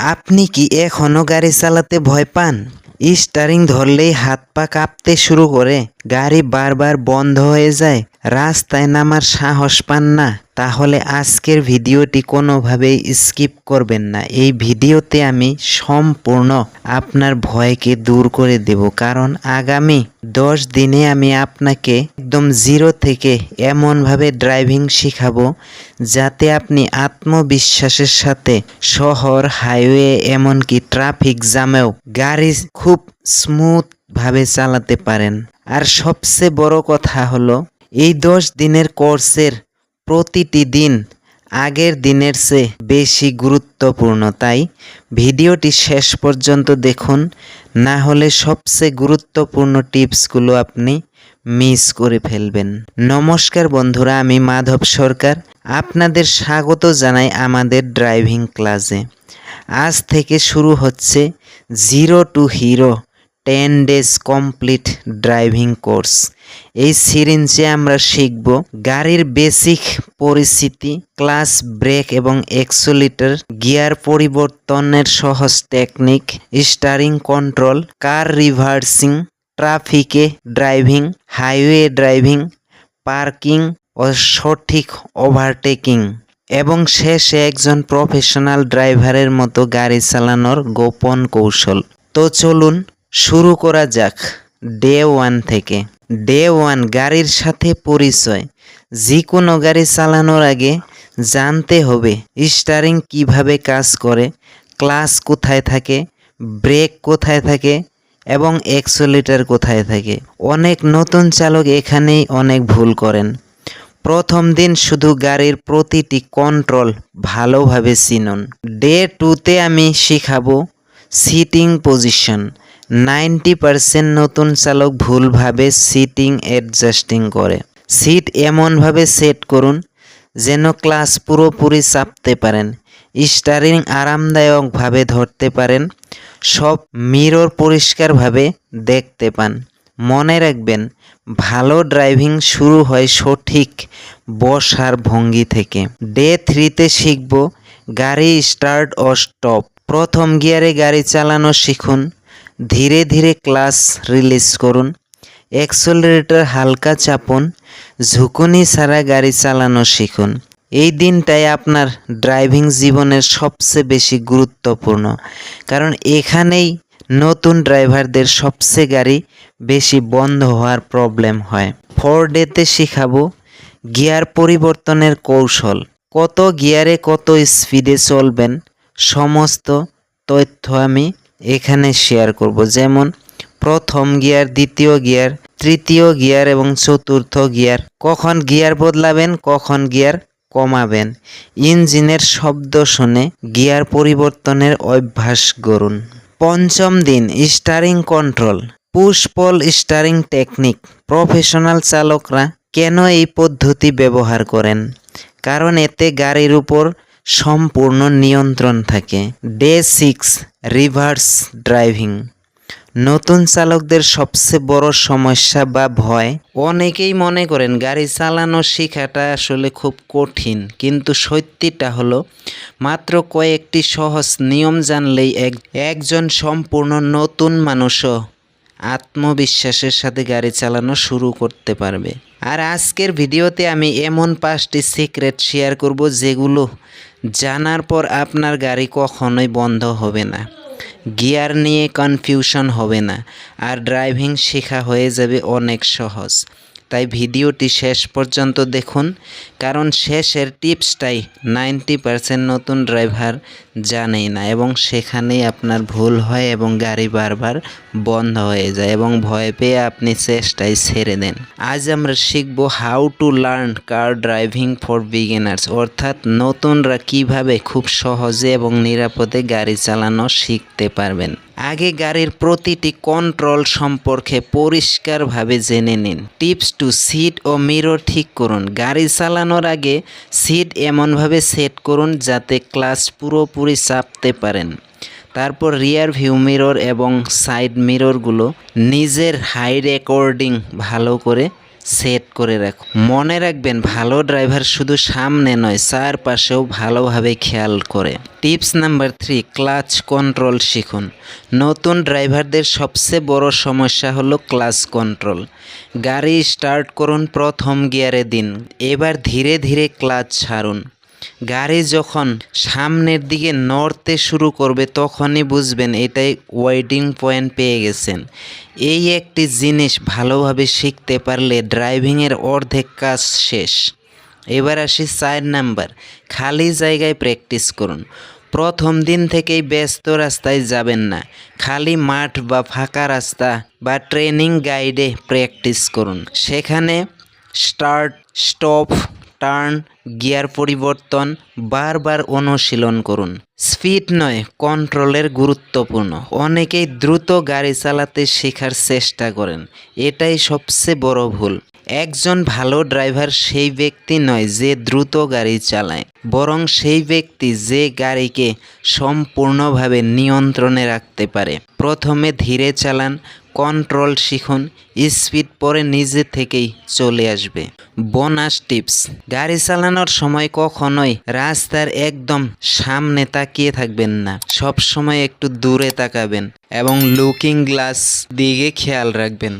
আপনি কি এখনো গাড়ি চালাতে ভয় পান? স্টিয়ারিং ধরলেই হাত পা কাঁপতে শুরু করে, গাড়ি বারবার বন্ধ হয়ে যায়, রাস্তায় নামার সাহস পান না? তাহলে আজকের ভিডিওটি কোনোভাবেই স্কিপ করবেন না। এই ভিডিওতে আমি সম্পূর্ণ আপনার ভয়কে দূর করে দেব, কারণ আগামী 10 দিনে আমি আপনাকে একদম জিরো থেকে এমনভাবে ড্রাইভিং শেখাবো যাতে আপনি আত্মবিশ্বাসের সাথে শহর, হাইওয়ে, এমনকি ট্রাফিক জ্যামেও গাড়ি খুব স্মুথভাবে চালাতে পারেন। আর সবচেয়ে বড় কথা হলো, এই 10 দিনের কোর্সের প্রতিটি দিন আগের দিনের চেয়ে বেশি গুরুত্বপূর্ণ, তাই ভিডিওটি শেষ পর্যন্ত দেখুন, না হলে সবচেয়ে গুরুত্বপূর্ণ টিপসগুলো আপনি মিস করে ফেলবেন। নমস্কার বন্ধুরা, আমি মাধব সরকার আপনাদের স্বাগত জানাই আমাদের ড্রাইভিং ক্লাসে। আজ থেকে শুরু হচ্ছে zero to hero 10 days complete driving course. এই সিরিজে আমরা শিখব গাড়ির বেসিক পরিস্থিতি, ক্লাচ, ব্রেক এবং অ্যাক্সিলারেটর, গিয়ার পরিবর্তনের সহজ technique, steering control, car reversing, ট্রাফিকে ড্রাইভিং, হাইওয়ে ড্রাইভিং, পার্কিং ও সঠিক ওভারটেকিং, এবং শেষে একজন প্রফেশনাল ড্রাইভারের মতো গাড়ি চালানোর গোপন কৌশল। তো চলুন শুরু করা যাক ডে 1 থেকে। ডে 1, গাড়ির সাথে পরিচয়। যে কোনো গাড়ি চালানোর আগে জানতে হবে স্টিয়ারিং কিভাবে কাজ করে, ক্লাচ কোথায় থাকে, ব্রেক কোথায় থাকে এবং অ্যাক্সিলারেটর কোথায় থাকে। অনেক নতুন চালক এখানেই অনেক ভুল করেন। প্রথম দিন শুধু গাড়ির প্রতিটি কন্ট্রোল ভালোভাবে চিনুন। ডে 2তে আমি শিখাবো সিটিং পজিশন। 90% নতুন চালক ভুলভাবে সিটিং অ্যাডজাস্টিং করে। সিট এমনভাবে সেট করুন যেন ক্লাচ পুরোপুরি চাপতে পারেন, স্টিয়ারিং আরামদায়কভাবে ধরতে পারেন, সব মিরর পরিষ্কারভাবে দেখতে পান। মনে রাখবেন, ভালো ড্রাইভিং শুরু হয় সঠিক বসার ভঙ্গি থেকে। ডে 3তে শিখব গাড়ি স্টার্ট ও স্টপ। প্রথম গিয়ারে গাড়ি চালানো শিখুন, ধীরে ধীরে ক্লাচ রিলিজ করুন, অ্যাক্সিলারেটর হালকা চাপুন, ঝুঁকুনি ছাড়া গাড়ি চালানো শিখুন। এই দিনটাই আপনার ড্রাইভিং জীবনের সবচেয়ে বেশি গুরুত্বপূর্ণ, কারণ এখানেই নতুন ড্রাইভারদের সবচেয়ে গাড়ি বেশি বন্ধ হওয়ার প্রবলেম হয়। 4 ডেতে শিখাবো গিয়ার পরিবর্তনের কৌশল। কত গিয়ারে কত স্পিডে চলবেন সমস্ত তথ্য আমি এখানে শেয়ার করব, যেমন প্রথম গিয়ার, দ্বিতীয় গিয়ার, তৃতীয় গিয়ার এবং চতুর্থ গিয়ার, কখন গিয়ার বদলাবেন, কখন গিয়ার কমাবেন। ইঞ্জিনের শব্দ শুনে গিয়ার পরিবর্তনের অভ্যাস গড়ুন। পঞ্চম দিন স্টিয়ারিং কন্ট্রোল, পুশ পল স্টিয়ারিং টেকনিক। প্রফেশনাল চালকরা কেন এই পদ্ধতি ব্যবহার করেন? কারণ এতে গাড়ির উপর সম্পূর্ণ নিয়ন্ত্রণ থাকে। Day 6 reverse driving. নতুন চালকদের সবচেয়ে বড় সমস্যা বা ভয়, অনেকেই মনে করেন গাড়ি চালানো শেখাটা আসলে খুব কঠিন, কিন্তু সত্যিটা হলো মাত্র কয়েকটি সহজ নিয়ম জানলেই একজন সম্পূর্ণ নতুন মানুষও আত্মবিশ্বাসের সাথে গাড়ি চালানো শুরু করতে পারবে। আর আজকের ভিডিওতে আমি এমন 5টি সিক্রেট শেয়ার করব যেগুলো জানার পর আপনার গাড়ি কখনোই বন্ধ হবে না, গিয়ার নিয়ে কনফিউশন হবে না, আর ড্রাইভিং শেখা হয়ে যাবে অনেক সহজ। তাই ভিডিওটি শেষ পর্যন্ত দেখুন, কারণ শেষের টিপসটাই 90% নতুন ড্রাইভার জানেই না, এবং সেখানেই আপনার ভুল হয় এবং গাড়ি বারবার বন্ধ হয়ে যায় এবং ভয় পেয়ে আপনি চেষ্টাই ছেড়ে দেন। আজ আমরা শিখব how to learn car driving for beginners, অর্থাৎ নতুনরা কিভাবে খুব সহজে এবং নিরাপদে গাড়ি চালানো শিখতে পারবেন। আগে গাড়ির প্রতিটি কন্ট্রোল সম্পর্কে পরিষ্কারভাবে জেনে নিন। টিপস 2, সিট ও মিরর ঠিক করুন। গাড়ি চালানোর আগে সিট এমনভাবে সেট করুন যাতে ক্লাচ পুরোপুরি চাপতে পারেন। তারপর রিয়ার ভিউ মিরর এবং সাইড মিররগুলো নিজের হাই রেকর্ডিং ভালো করে সেট করে রাখুন। মনে রাখবেন ভালো ড্রাইভার শুধু সামনে নয় চারপাশেও ভালোভাবে খেয়াল করে। টিপস নাম্বার 3, ক্লাচ কন্ট্রোল শিখুন। নতুন ড্রাইভারদের সবচেয়ে বড় সমস্যা হলো ক্লাচ কন্ট্রোল। গাড়ি স্টার্ট করুন, প্রথম গিয়ারে দিন, এবার ধীরে ধীরে ক্লাচ ছাড়ুন। গাড়ি যখন সামনের দিকে নড়তে শুরু করবে তখনই বুঝবেন এটাই ওয়েটিং পয়েন্ট পেয়ে গেছেন। এই একটি জিনিস ভালোভাবে শিখতে পারলে ড্রাইভিংয়ের অর্ধেক কাজ শেষ। এবার আসি 4 নাম্বার, খালি জায়গায় প্র্যাকটিস করুন। প্রথম দিন থেকেই ব্যস্ত রাস্তায় যাবেন না, খালি মাঠ বা ফাঁকা রাস্তা বা ট্রেনিং গাইডে প্র্যাকটিস করুন। সেখানে স্টার্ট, স্টপ, টার্ন, গিয়ার পরিবর্তন বারবার অনুশীলন করুন। স্পিড নয়, কন্ট্রোলের গুরুত্বপূর্ণ। অনেকেই দ্রুত গাড়ি চালাতে শেখার চেষ্টা করেন, এটাই সবচেয়ে বড় ভুল। একজন ভালো ড্রাইভার সেই ব্যক্তি নয় যে দ্রুত গাড়ি চালায়, বরং সেই ব্যক্তি যে গাড়িকে সম্পূর্ণভাবে নিয়ন্ত্রণে রাখতে পারে। প্রথমে ধীরে চালান, কন্ট্রোল শিখুন, স্পিড পরে নিজে থেকেই চলে আসবে। বোনাস টিপস, গাড়ি চালানোর সময় কখনোই রাস্তার একদম সামনে তাকিয়ে থাকবেন না, সব সময় একটু দূরে তাকাবেন এবং লুকিং গ্লাস দিকে খেয়াল রাখবেন।